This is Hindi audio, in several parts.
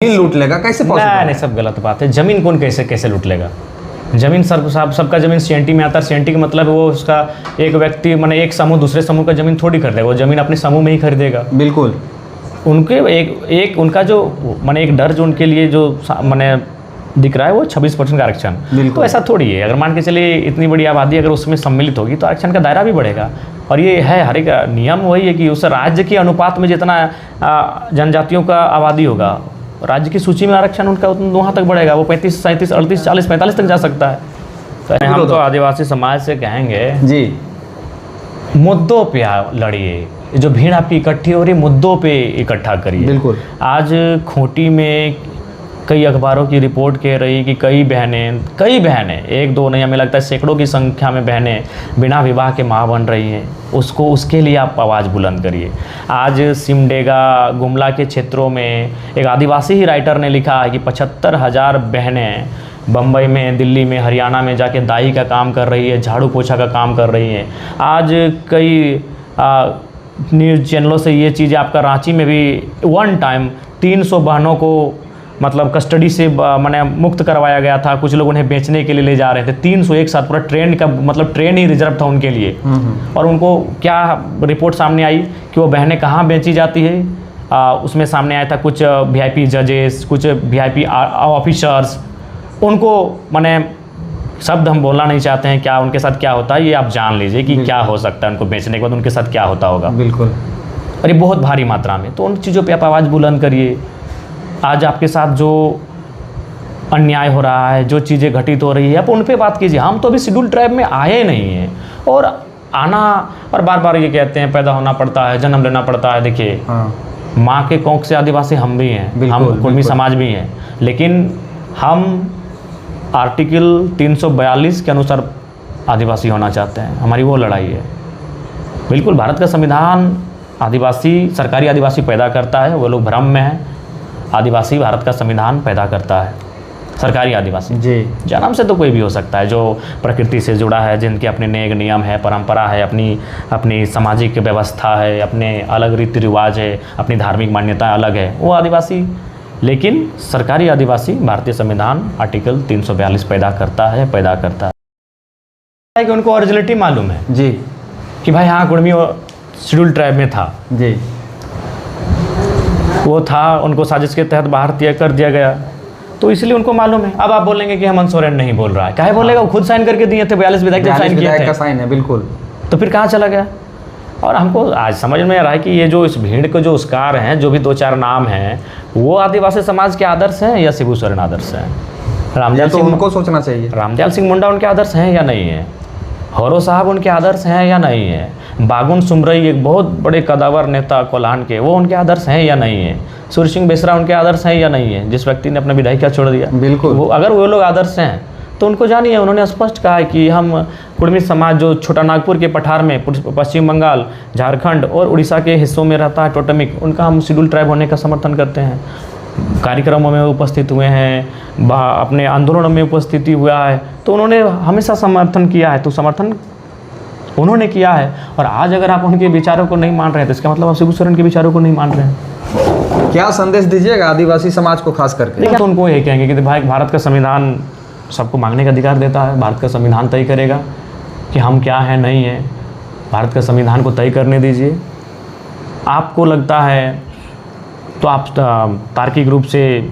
लूट लेगा, कैसे पॉसिबल? नहीं, सब गलत बात है। जमीन कौन कैसे लूट लेगा? जमीन सबका जमीन सीएनटी में आता है। सीएनटी का मतलब वो उसका एक व्यक्ति माने एक समूह दूसरे समूह का जमीन थोड़ी खरीदेगा, वो जमीन अपने समूह में ही खरीदेगा। बिल्कुल। उनके एक उनका जो माने एक डर जो उनके लिए जो माने दिख रहा है वो 26% का आरक्षण। तो ऐसा थोड़ी है। अगर मान के चलिए इतनी बड़ी आबादी अगर उसमें सम्मिलित होगी तो आरक्षण का दायरा भी बढ़ेगा। और ये है हर एक नियम वही है कि उस राज्य के अनुपात में जितना जनजातियों का आबादी होगा, राज्य की सूची में आरक्षण उनका वहाँ तक बढ़ेगा। वो 35, 37, 38, 40, 45 तक जा सकता है। तो हम तो आदिवासी समाज से कहेंगे जी, मुद्दों पे लड़िए। जो भीड़ आपकी इकट्ठी हो रही मुद्दों पे इकट्ठा करिए। बिल्कुल। आज खूंटी में कई अखबारों की रिपोर्ट कह रही कि कई बहनें, एक दो नहीं, हमें लगता है सैकड़ों की संख्या में बहनें बिना विवाह के माँ बन रही हैं। उसके लिए आप आवाज़ बुलंद करिए। आज सिमडेगा गुमला के क्षेत्रों में एक आदिवासी ही राइटर ने लिखा है कि 75,000 बहनें बम्बई में, दिल्ली में, हरियाणा में जाके दाई का काम कर रही है, झाड़ू पोछा का काम कर रही हैं। आज कई न्यूज़ चैनलों से ये चीज़ आपका रांची में भी वन टाइम 300 बहनों को मतलब कस्टडी से मैंने मुक्त करवाया गया था। कुछ लोग उन्हें बेचने के लिए ले जा रहे थे। 300 एक साथ, पूरा ट्रेन का मतलब ट्रेन ही रिजर्व था उनके लिए। और उनको क्या रिपोर्ट सामने आई कि वो बहनें कहाँ बेची जाती है। उसमें सामने आया था कुछ वीआईपी जजेस, कुछ वीआईपी ऑफिसर्स। उनको मैंने शब्द हम बोलना नहीं चाहते हैं क्या उनके साथ क्या होता है, ये आप जान लीजिए कि क्या हो सकता है। उनको बेचने के बाद उनके साथ क्या होता होगा। बिल्कुल। और ये बहुत भारी मात्रा में। तो उन चीज़ों पे आप आवाज़ बुलंद करिए। आज आपके साथ जो अन्याय हो रहा है, जो चीज़ें घटित हो रही है, आप उन पे बात कीजिए। हम तो अभी शेड्यूल ट्राइब में आए नहीं हैं और आना, और बार बार ये कहते हैं पैदा होना पड़ता है, जन्म लेना पड़ता है। देखिए माँ के कोख से आदिवासी हम भी हैं, हम कुर्मी समाज भी हैं, लेकिन हम आर्टिकल 342 के अनुसार आदिवासी होना चाहते हैं। हमारी वो लड़ाई है। बिल्कुल भारत का संविधान आदिवासी, सरकारी आदिवासी पैदा करता है। वो लोग भ्रम में हैं। आदिवासी भारत का संविधान पैदा करता है, सरकारी आदिवासी जी। जन्म से तो कोई भी हो सकता है, जो प्रकृति से जुड़ा है, जिनके अपने नेक नियम है, परंपरा है, अपनी सामाजिक व्यवस्था है, अपने अलग रीति रिवाज है, अपनी धार्मिक मान्यता अलग है, वो आदिवासी। लेकिन सरकारी आदिवासी भारतीय संविधान आर्टिकल 342 पैदा करता है कि उनको ओरिजिनलिटी मालूम है जी, कि भाई हाँ कुर्मी शेड्यूल ट्राइब में था जी, वो था, उनको साजिश के तहत बाहर कर दिया गया, तो इसलिए उनको मालूम है। अब आप बोलेंगे कि हेमंत सोरेन नहीं बोल रहा है, काहे बोलेगा? वो खुद साइन करके दिए थे, 42 विधायक साइन किए थे, साइन है बिल्कुल। तो फिर कहाँ चला गया? और हमको आज समझ में आ रहा है कि ये जो इस भीड़ के जो उसकार हैं, जो भी 2-4 नाम हैं, वो आदिवासी समाज के आदर्श हैं या शिबू सोरेन आदर्श हैं? रामदयाल सिंह, उनको सोचना चाहिए। रामदयाल सिंह मुंडा उनके आदर्श हैं या नहीं है? हौरो साहब उनके आदर्श हैं या नहीं है? बागुन सुमरई एक बहुत बड़े कदावर नेता कोल्हान के, वो उनके आदर्श हैं या नहीं है? सूर्य सिंह बेसरा उनके आदर्श हैं या नहीं है, जिस व्यक्ति ने अपना विधायिका छोड़ दिया? बिल्कुल। वो अगर वो लोग आदर्श हैं तो उनको जानिए। उन्होंने स्पष्ट कहा है कि हम कुर्मी समाज जो छोटा नागपुर के पठार में, पश्चिम बंगाल, झारखंड और उड़ीसा के हिस्सों में रहता है टोटमिक, उनका हम शेड्यूल ट्राइब होने का समर्थन करते हैं। कार्यक्रमों में उपस्थित हुए हैं, अपने आंदोलनों में उपस्थिति हुआ है, तो उन्होंने हमेशा समर्थन किया है। तो समर्थन उन्होंने किया है। और आज अगर आप उनके विचारों को नहीं मान रहे हैं तो इसका मतलब आप शिबू सोरेन के विचारों को नहीं मान रहे हैं। क्या संदेश दीजिएगा आदिवासी समाज को खास करके? देखिए, तो उनको ये कहेंगे कि भाई भारत का संविधान सबको मांगने का अधिकार देता है। भारत का संविधान तय करेगा कि हम क्या हैं, नहीं है। भारत का संविधान को तय करने दीजिए। आपको लगता है तो आप तार्किक रूप से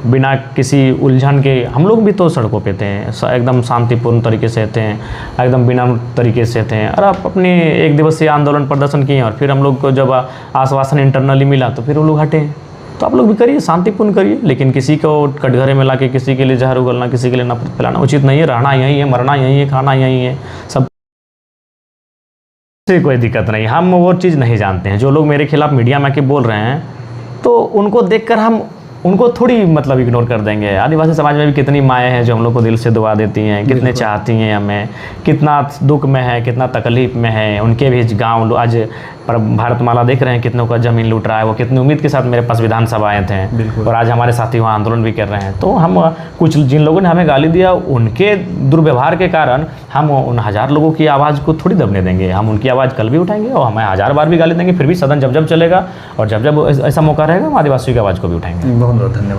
बिना किसी उलझन के, हम लोग भी तो सड़कों पे थे, एकदम शांतिपूर्ण तरीके से थे, एकदम बिना तरीके से थे। और आप अपने 1 दिवसीय आंदोलन प्रदर्शन किए और फिर हम लोग को जब आश्वासन इंटरनली मिला तो फिर वो लोग हटे। तो आप लोग भी करिए, शांतिपूर्ण करिए, लेकिन किसी को कटघरे में ला के किसी के लिए जहर उगलना, किसी के लिए नफरत फैलाना उचित नहीं है। रहना यहीं है, मरना यहीं है, खाना यहीं है, सब से कोई दिक्कत नहीं। हम वो चीज़ नहीं जानते हैं। जो लोग मेरे खिलाफ मीडिया में आके बोल रहे हैं तो उनको देखकर हम उनको थोड़ी मतलब इग्नोर कर देंगे। आदिवासी समाज में भी कितनी माएँ हैं जो हम लोग को दिल से दुआ देती हैं, कितने चाहती हैं हमें, कितना दुख में है, कितना तकलीफ़ में है। उनके भी गाँव आज पर भारतमाला देख रहे हैं, कितनों का ज़मीन लूट रहा है। वो कितनी उम्मीद के साथ मेरे पास विधानसभा आए थे और आज हमारे साथी वहाँ आंदोलन भी कर रहे हैं। तो हम कुछ जिन लोगों ने हमें गाली दिया, उनके दुर्व्यवहार के कारण हम उन 1000 लोगों की आवाज़ को थोड़ी दबने देंगे। हम उनकी आवाज़ कल भी उठाएंगे और हमें 1000 बार भी गाली देंगे, फिर भी सदन जब जब चलेगा और जब जब ऐसा मौका रहेगा हम आदिवासियों की आवाज़ को भी उठाएंगे। बहुत बहुत धन्यवाद।